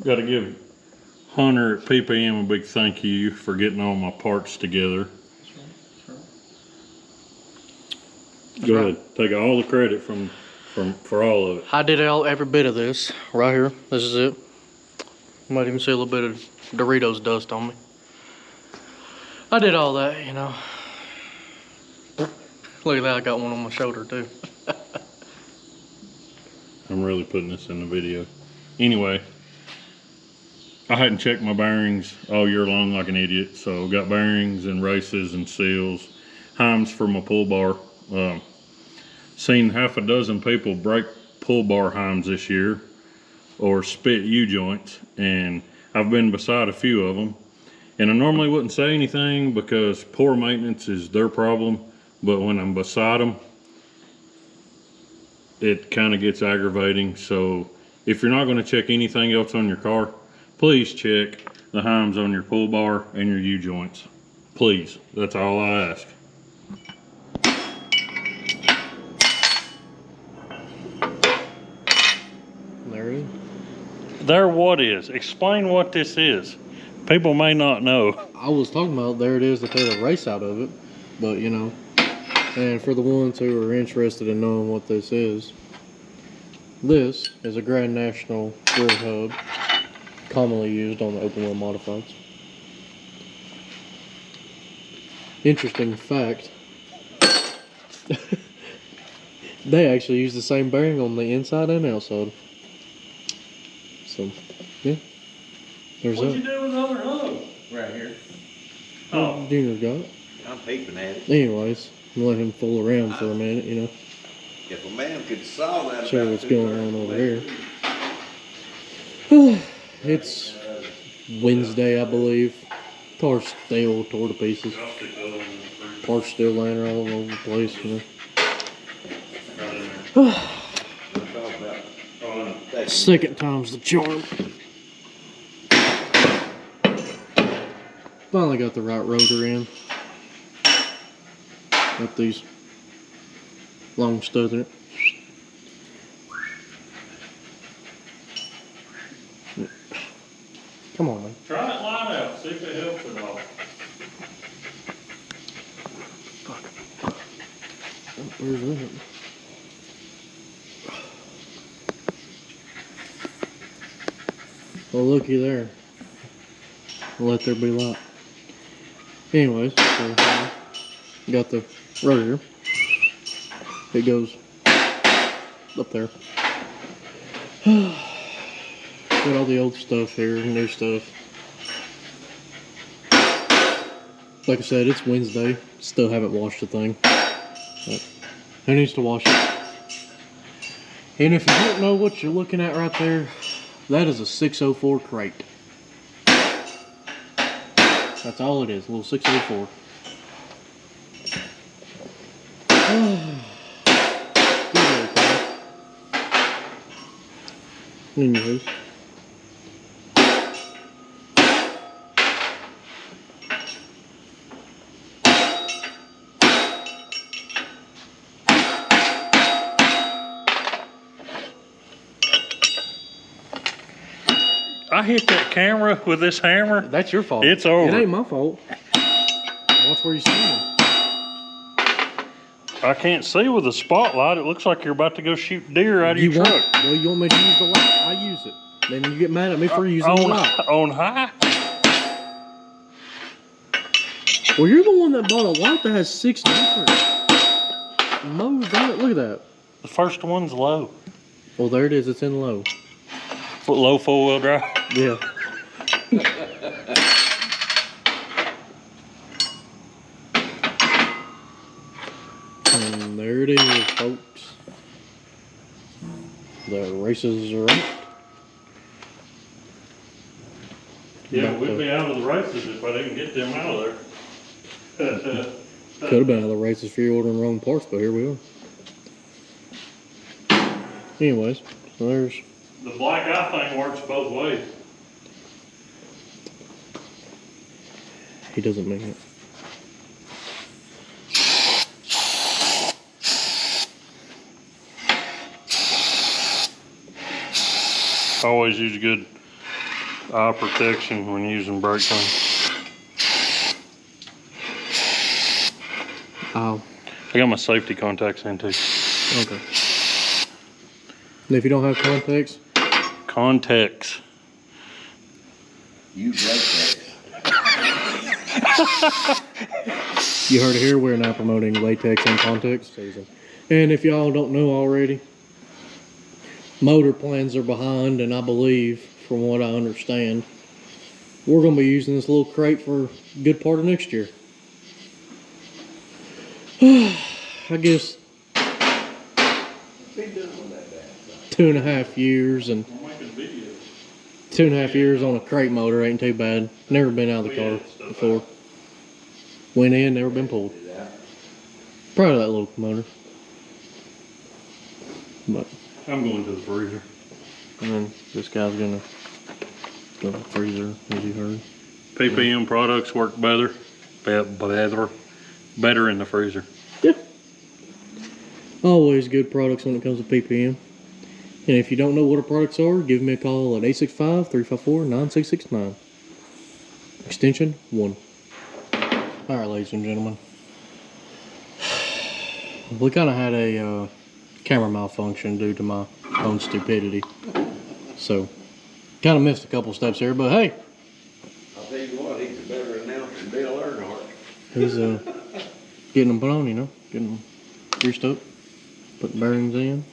Got to give Hunter at PPM a big thank you for getting all my parts together. Go ahead. Take all the credit for all of it. I did every bit of this right here. This is it. You might even see a little bit of Doritos dust on me. I did all that, you know. Look at that, I got one on my shoulder too. I'm really putting this in the video. Anyway, I hadn't checked my bearings all year long like an idiot, so got bearings and races and seals, heims for my pull bar. Seen half a dozen people break pull bar heims this year or spit U-joints, and I've been beside a few of them. And I normally wouldn't say anything because poor maintenance is their problem, but when I'm beside them, it kind of gets aggravating. So if you're not going to check anything else on your car, please check the heims on your pull bar and your U-joints. Please, that's all I ask. There it is. There what is? Explain what this is. People may not know. I was talking about, there it is, to pay the race out of it, but you know, and for the ones who are interested in knowing what this is a Grand National drill hub, commonly used on the open wheel modifieds. Interesting fact, they actually use the same bearing on the inside and outside. So, yeah, there's What'd that. you do with the other hub? Right here. Oh. Junior got it. I'm peeping at it. Anyways, I'm let him fool around for a minute, you know. If a man could saw that. Show you about what's 2 going hours on over away. here. It's Wednesday, I believe. Car's still tore to pieces. Parts still laying all over the place, you know. Second time's the charm. Finally got the right rotor in. Got these long studs in it. Come on, man. Try it line out, see if it helps at all. Where's that? Well, looky there. Let there be light. Anyways, so got the rotor. It goes up there. Got all the old stuff here, new stuff. Like I said, it's Wednesday. Still haven't washed the thing. But who needs to wash it? And if you don't know what you're looking at right there, that is a 604 crate. That's all it is, a little 604. Anyways. I hit that camera with this hammer. That's your fault. It's over. It ain't my fault. Watch where you're standing. I can't see with the spotlight. It looks like you're about to go shoot deer out of your truck. Well, you want me to use the light? I use it. Then you get mad at me for using the light. On high? Well, you're the one that bought a light that has 6 different modes on it. Look at that. The first one's low. Well, there it is. It's in low. Low 4-wheel drive. Yeah. And there it is, folks. The races are up. Yeah, we'd be out of the races if I didn't get them out of there. Could have been out of the races for you ordering wrong parts, but here we are. Anyways, so there's... The black eye thing works both ways. He doesn't make it. Always use good eye protection when using brake clean. Oh, I got my safety contacts in too. okay. And if you don't have contacts, Contacts. Use latex. you heard it here. We're now promoting latex and contacts season. And if y'all don't know already, motor plans are behind, and I believe, from what I understand, we're going to be using this little crate for a good part of next year. I guess 2.5 years, and 2.5 years on a crate motor ain't too bad. Never been out of the car before. Went in, never been pulled. Proud of that little motor. But I'm going to the freezer. and then this guy's gonna go to the freezer, as you heard. PPM products work better in the freezer. Yeah. Always good products when it comes to PPM. And if you don't know what our products are, give me a call at 865-354-9669. Extension 1. Alright, ladies and gentlemen. We kind of had a camera malfunction due to my own stupidity. So, kind of missed a couple steps here, but hey. I'll tell you what, he's a better announcer than Bill Earnhardt. He's getting them put on, you know, getting them greased up, putting bearings in.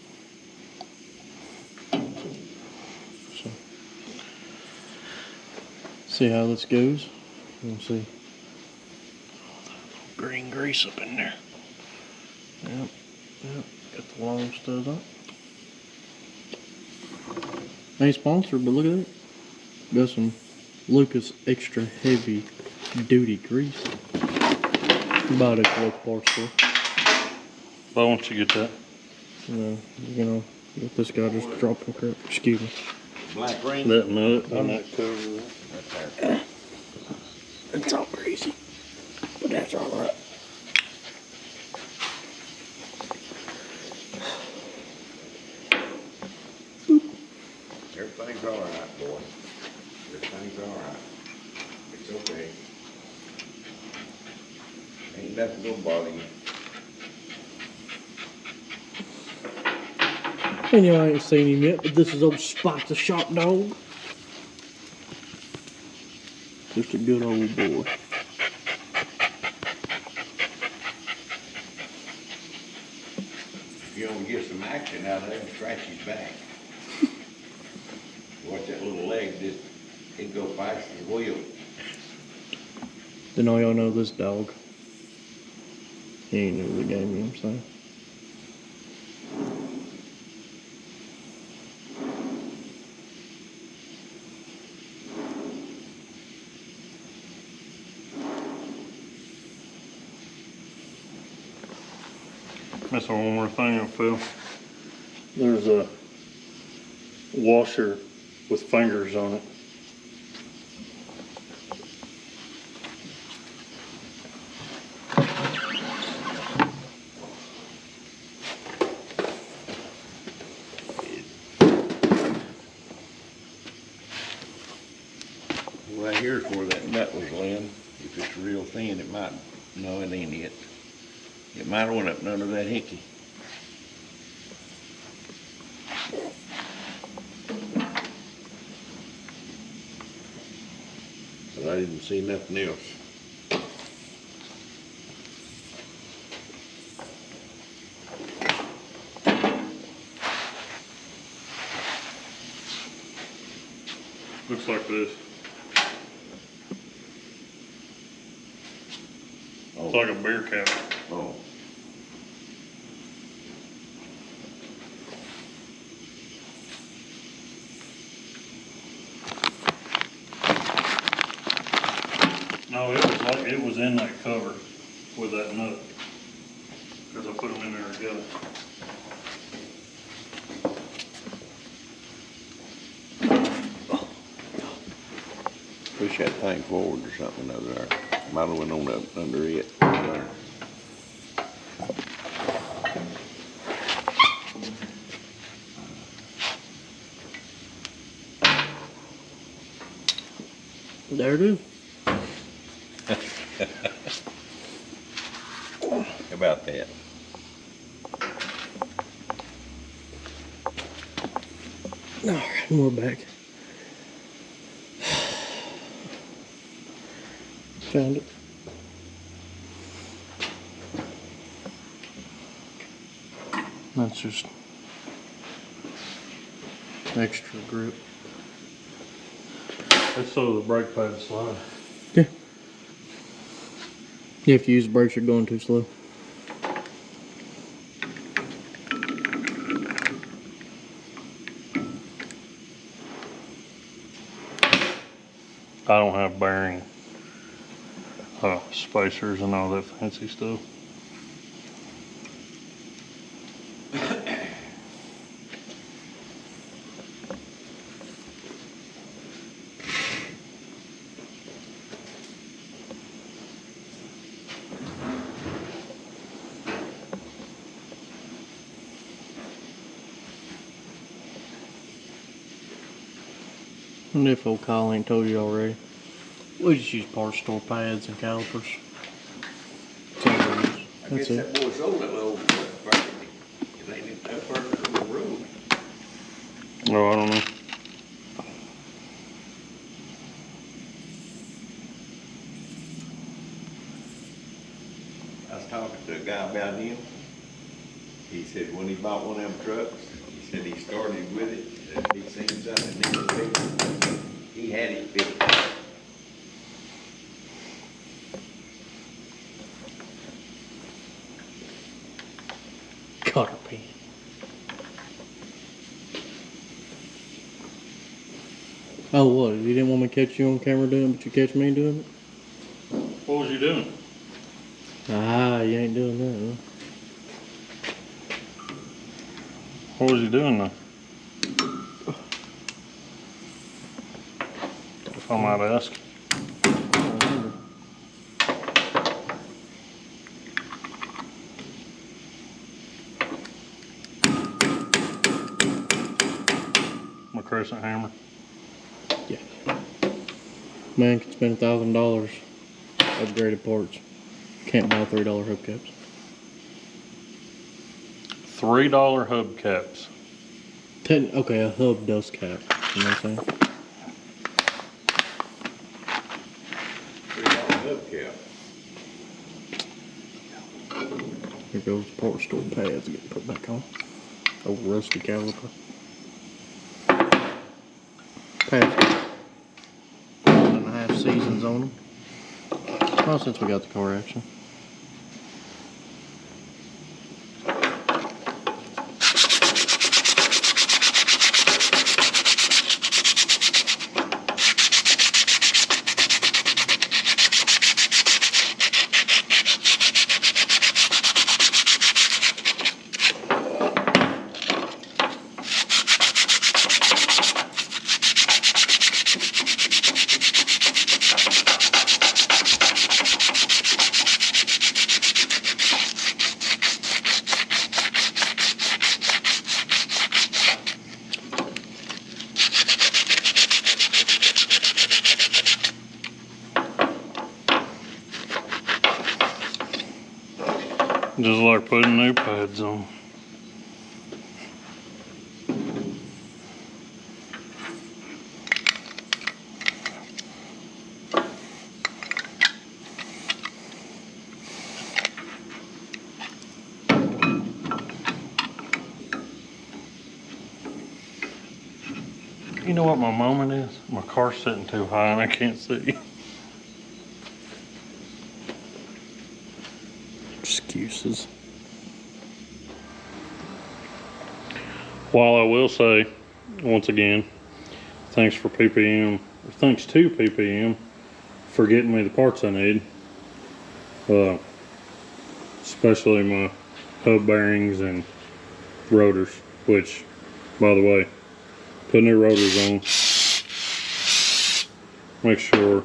So, see how this goes. We'll see. Green grease up in there. Yep, got the long studs on. Ain't sponsored, but look at that. Got some Lucas extra heavy duty grease. Buy it at the local parts store. Why won't you get that? You're gonna let this guy just drop the crap. Excuse me. Black Rain. That nut and that cover. Right there. It's all crazy, but that's all right. Everything's all right, boy. Everything's all right. It's okay. Ain't nothing gonna bother you. And y'all ain't seen him yet, but this is old Spike the Shop Dog. Just a good old boy. If you want to get some action out of him, scratch his back. Watch that little leg, just it go fast as a wheel. Then all y'all know this dog. He ain't new to the game, you know what I'm saying? That's one more thing I feel. There's a washer with fingers on it. Right here's where that nut was laying. If it's real thin, it might, no, it ain't it. It might have went up under that hickey. But I didn't see nothing else. Looks like this. Oh. It's like a beer cap. Oh. No, it was like it was in that cover with that nut because I put them in there together. Push that thing forward or something over there. Might have went on up under it. There. There it is. How about that? Alright, we're back. Found it. That's just extra grip. That's so the brake pad slide. Yeah. If you use brakes, you're going too slow. I don't have bearing spacers and all that fancy stuff. And if old Kyle ain't told you already, we just use parts store pads and calipers. That's it. That boy sold that little property. It ain't that far from the road. Oh, I don't know. I was talking to a guy about him. He said when he bought one of them trucks, he said he started with it, and he seen something needed fixed. He had it fixed. Cotter pin. Oh, what? You didn't want me to catch you on camera doing it, but you catch me doing it? What was you doing? Ah, you ain't doing that, What was you doing though? If I might ask. huh? My crescent hammer. Yeah. Man can spend $1,000 upgraded parts. Can't buy $3 hubcaps. $3 hubcaps. Okay, a hub dust cap. You know what I'm saying? $3 hubcap. Here goes the part store pads getting put back on. Old rusty caliper. Pads. 1.5 seasons on them. Well, since we got the car action. Just like putting new pads on. You know what my moment is? My car's sitting too high and I can't see. Excuses. While I will say, once again, thanks to PPM for getting me the parts I need. Especially my hub bearings and rotors, which, by the way, put new rotors on. Make sure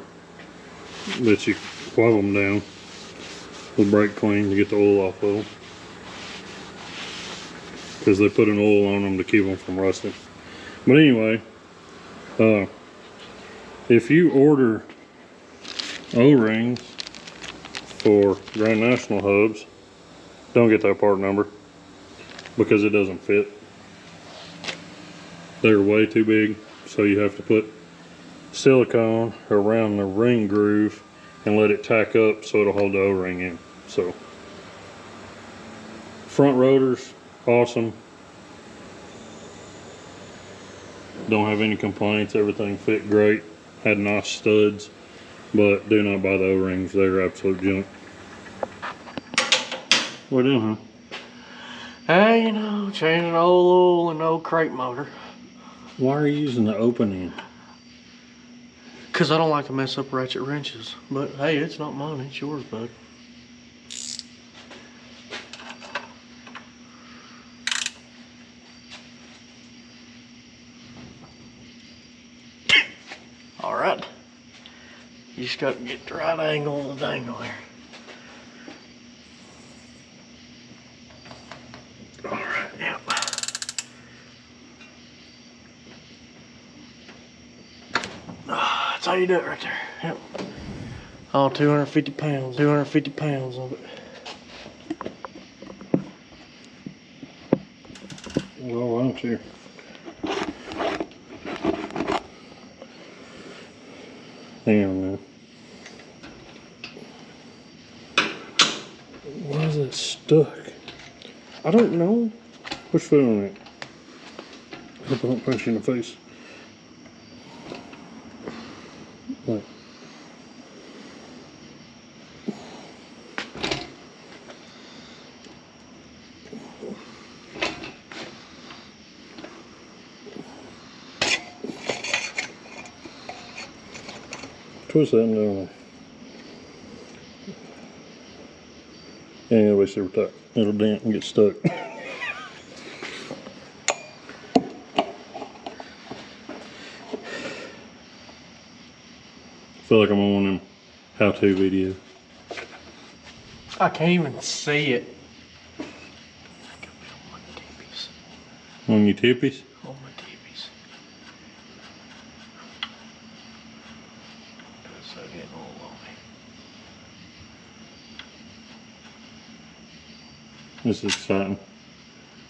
that you wipe them down with brake clean to get the oil off of them, because they put an oil on them to keep them from rusting. But anyway, if you order O-rings for Grand National hubs. Don't get that part number because it doesn't fit. They're way too big, so you have to put silicone around the ring groove and let it tack up so it'll hold the O-ring in. So front rotors, awesome. Don't have any complaints, everything fit great. Had nice studs, but do not buy the O-rings, they're absolute junk. What are you doing, huh? Hey, you know, changing oil in the old crate motor. Why are you using the open end? Cause I don't like to mess up ratchet wrenches. But hey, it's not mine, it's yours, bud. Alright. You just got to get the right angle of the dangle here. Alright, yep. That's how you do it right there. Yep. All 250 pounds. 250 pounds of it. Well, why don't you? Hang on, man. Why is it stuck? I don't know. Push foot on it. Hope I don't punch you in the face. What? Twist that down. Anyway, super tight. It'll dent and get stuck. Feel like I'm on one of them how-to videos. I can't even see it. On your tippies? On my TVs. It's so getting all on me. This is exciting.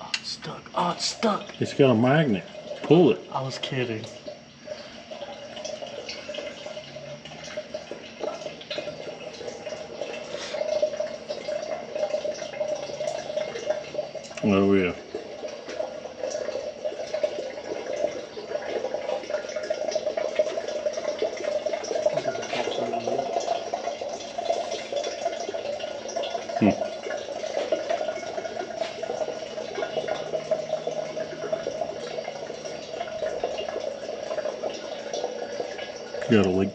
Oh, it's stuck. Oh, it's stuck. It's got a magnet. Pull it. I was kidding. Oh yeah. Got a leak.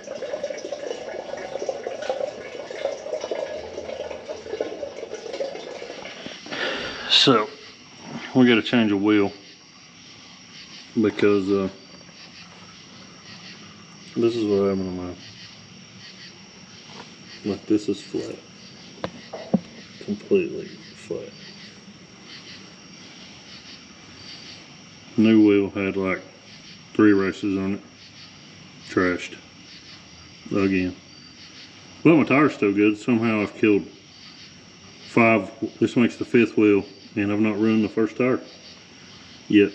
So we got to change a wheel because this is what happened to mine. Like this is flat, completely flat. New wheel had like 3 races on it. Trashed again. But my tire's still good. Somehow I've killed 5. This makes the 5th wheel, and I've not ruined the first tire yet.